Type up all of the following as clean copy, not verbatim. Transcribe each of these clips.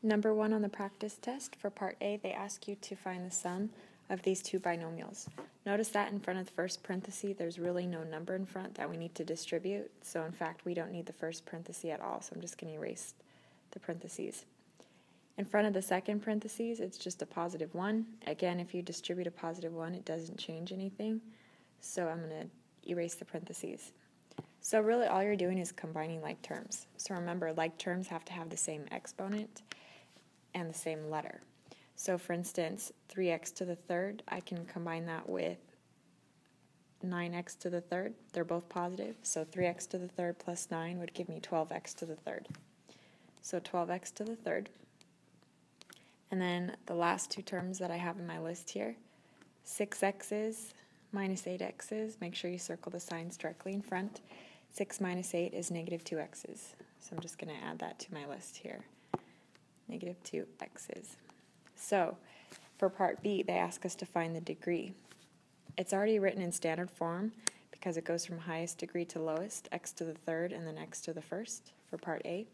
Number 1 on the practice test, for part A, they ask you to find the sum of these two binomials. Notice that in front of the first parenthesis, there's really no number in front that we need to distribute. So in fact, we don't need the first parenthesis at all. So I'm just going to erase the parentheses. In front of the second parentheses, it's just a positive 1. Again, if you distribute a positive 1, it doesn't change anything. So I'm going to erase the parentheses. So really all you're doing is combining like terms. So remember, like terms have to have the same exponent and the same letter. So for instance, 3x to the third, I can combine that with 9x to the third. They're both positive, so 3x to the third plus 9 would give me 12x to the third. So 12x to the third. And then the last two terms that I have in my list here, 6x's minus 8x's, make sure you circle the signs directly in front. 6 minus 8 is negative 2x's. So I'm just going to add that to my list here. Negative 2x's. So for part B, they ask us to find the degree. It's already written in standard form because it goes from highest degree to lowest, x to the third and then x to the first for part A.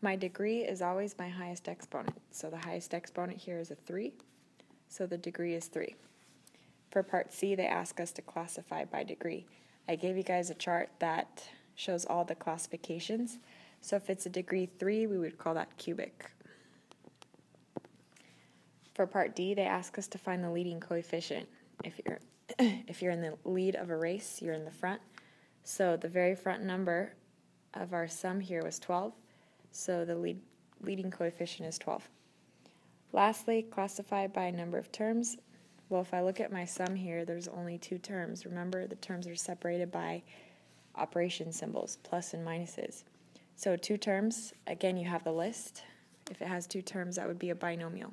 My degree is always my highest exponent. So the highest exponent here is a 3, so the degree is 3. For part C, they ask us to classify by degree. I gave you guys a chart that shows all the classifications. So if it's a degree 3, we would call that cubic. For part D, they ask us to find the leading coefficient. If you're in the lead of a race, you're in the front. So the very front number of our sum here was 12. So the leading coefficient is 12. Lastly, classify by number of terms. Well, if I look at my sum here, there's only 2 terms. Remember, the terms are separated by operation symbols, plus and minuses. So 2 terms, again, you have the list. If it has 2 terms, that would be a binomial.